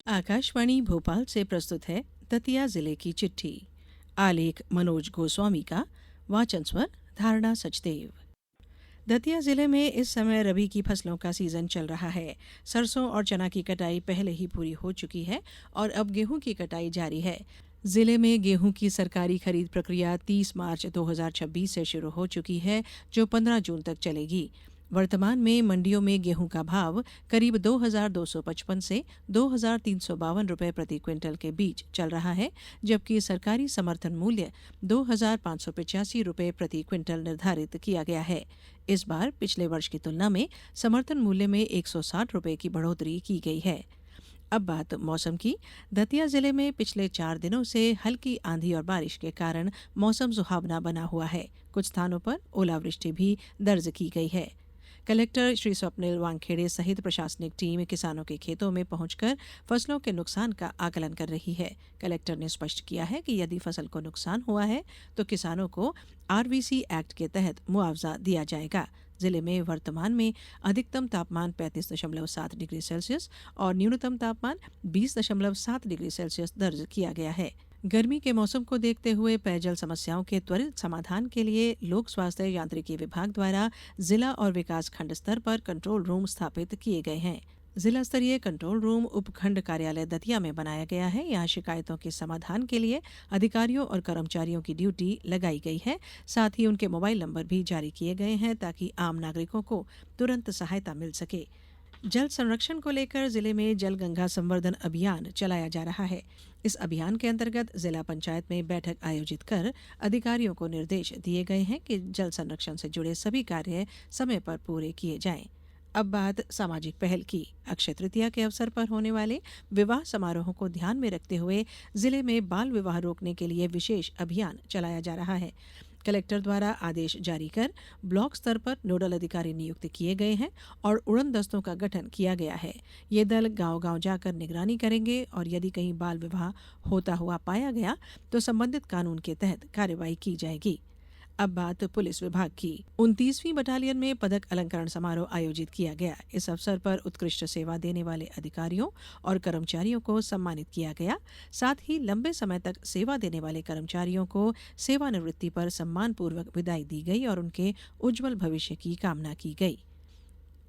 आकाशवाणी भोपाल से प्रस्तुत है दतिया जिले की चिट्ठी। आलेख मनोज गोस्वामी का। वाचन स्वर धारणा सचदेव। दतिया जिले में इस समय रबी की फसलों का सीजन चल रहा है। सरसों और चना की कटाई पहले ही पूरी हो चुकी है और अब गेहूं की कटाई जारी है। जिले में गेहूं की सरकारी खरीद प्रक्रिया 30 मार्च 2026 से शुरू हो चुकी है, जो 15 जून तक चलेगी। वर्तमान में मंडियों में गेहूं का भाव करीब 2,255 से 2,352 रुपए प्रति क्विंटल के बीच चल रहा है, जबकि सरकारी समर्थन मूल्य 2,585 रुपए प्रति क्विंटल निर्धारित किया गया है। इस बार पिछले वर्ष की तुलना में समर्थन मूल्य में 160 रुपए की बढ़ोतरी की गई है। अब बात मौसम की। दतिया जिले में पिछले 4 दिनों से हल्की आंधी और बारिश के कारण मौसम सुहावना बना हुआ है। कुछ स्थानों पर ओलावृष्टि भी दर्ज की गई है। कलेक्टर श्री स्वप्निल वानखेड़े सहित प्रशासनिक टीम किसानों के खेतों में पहुंचकर फसलों के नुकसान का आकलन कर रही है। कलेक्टर ने स्पष्ट किया है कि यदि फसल को नुकसान हुआ है तो किसानों को आरवीसी एक्ट के तहत मुआवजा दिया जाएगा। जिले में वर्तमान में अधिकतम तापमान 35.7 डिग्री सेल्सियस और न्यूनतम तापमान 20.7 डिग्री सेल्सियस दर्ज किया गया है। गर्मी के मौसम को देखते हुए पेयजल समस्याओं के त्वरित समाधान के लिए लोक स्वास्थ्य यांत्रिकी विभाग द्वारा जिला और विकास खंड स्तर पर कंट्रोल रूम स्थापित किए गए हैं। जिला स्तरीय कंट्रोल रूम उपखंड कार्यालय दतिया में बनाया गया है। यहाँ शिकायतों के समाधान के लिए अधिकारियों और कर्मचारियों की ड्यूटी लगाई गई है। साथ ही उनके मोबाइल नंबर भी जारी किए गए हैं ताकि आम नागरिकों को तुरंत सहायता मिल सके। जल संरक्षण को लेकर जिले में जल गंगा संवर्धन अभियान चलाया जा रहा है। इस अभियान के अंतर्गत जिला पंचायत में बैठक आयोजित कर अधिकारियों को निर्देश दिए गए हैं कि जल संरक्षण से जुड़े सभी कार्य समय पर पूरे किए जाएं। अब बात सामाजिक पहल की। अक्षय तृतीया के अवसर पर होने वाले विवाह समारोहों को ध्यान में रखते हुए जिले में बाल विवाह रोकने के लिए विशेष अभियान चलाया जा रहा है। कलेक्टर द्वारा आदेश जारी कर ब्लॉक स्तर पर नोडल अधिकारी नियुक्त किए गए हैं और उड़न दस्तों का गठन किया गया है। ये दल गांव-गांव जाकर निगरानी करेंगे और यदि कहीं बाल विवाह होता हुआ पाया गया तो संबंधित कानून के तहत कार्रवाई की जाएगी। अब बात पुलिस विभाग की। 29वीं बटालियन में पदक अलंकरण समारोह आयोजित किया गया। इस अवसर पर उत्कृष्ट सेवा देने वाले अधिकारियों और कर्मचारियों को सम्मानित किया गया। साथ ही लंबे समय तक सेवा देने वाले कर्मचारियों को सेवानिवृत्ति पर सम्मानपूर्वक विदाई दी गई और उनके उज्जवल भविष्य की कामना की गई।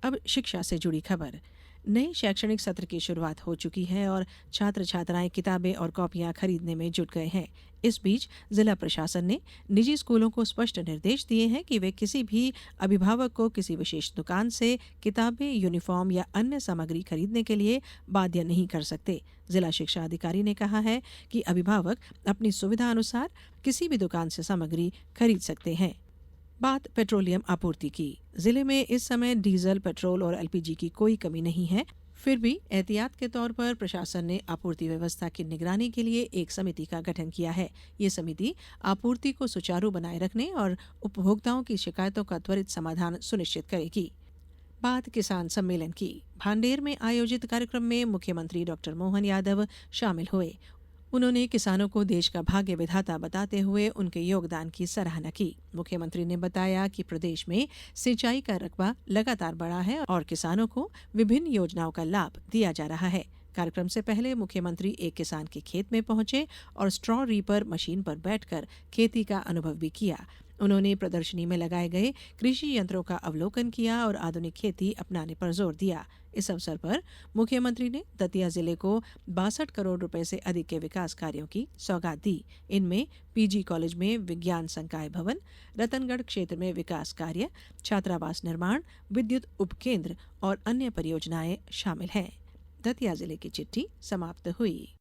अब शिक्षा से जुड़ी खबर। नए शैक्षणिक सत्र की शुरुआत हो चुकी है और छात्र छात्राएं किताबें और कॉपियां खरीदने में जुट गए हैं। इस बीच जिला प्रशासन ने निजी स्कूलों को स्पष्ट निर्देश दिए हैं कि वे किसी भी अभिभावक को किसी विशेष दुकान से किताबें, यूनिफॉर्म या अन्य सामग्री खरीदने के लिए बाध्य नहीं कर सकते। जिला शिक्षा अधिकारी ने कहा है कि अभिभावक अपनी सुविधा अनुसार किसी भी दुकान से सामग्री खरीद सकते हैं। बात पेट्रोलियम आपूर्ति की। जिले में इस समय डीजल, पेट्रोल और एलपीजी की कोई कमी नहीं है। फिर भी एहतियात के तौर पर प्रशासन ने आपूर्ति व्यवस्था की निगरानी के लिए एक समिति का गठन किया है। ये समिति आपूर्ति को सुचारू बनाए रखने और उपभोक्ताओं की शिकायतों का त्वरित समाधान सुनिश्चित करेगी। बात किसान सम्मेलन की। भांडेर में आयोजित कार्यक्रम में मुख्यमंत्री डॉक्टर मोहन यादव शामिल हुए। उन्होंने किसानों को देश का भाग्य विधाता बताते हुए उनके योगदान की सराहना की। मुख्यमंत्री ने बताया कि प्रदेश में सिंचाई का रकबा लगातार बढ़ा है और किसानों को विभिन्न योजनाओं का लाभ दिया जा रहा है। कार्यक्रम से पहले मुख्यमंत्री एक किसान के खेत में पहुंचे और स्ट्रॉ रीपर मशीन पर बैठकर खेती का अनुभव भी किया। उन्होंने प्रदर्शनी में लगाए गए कृषि यंत्रों का अवलोकन किया और आधुनिक खेती अपनाने पर जोर दिया। इस अवसर पर मुख्यमंत्री ने दतिया जिले को 62 करोड़ रुपए से अधिक के विकास कार्यों की सौगात दी। इनमें पीजी कॉलेज में विज्ञान संकाय भवन, रतनगढ़ क्षेत्र में विकास कार्य, छात्रावास निर्माण, विद्युत उपकेंद्र और अन्य परियोजनाएं शामिल हैं। दतिया जिले की चिट्ठी समाप्त हुई।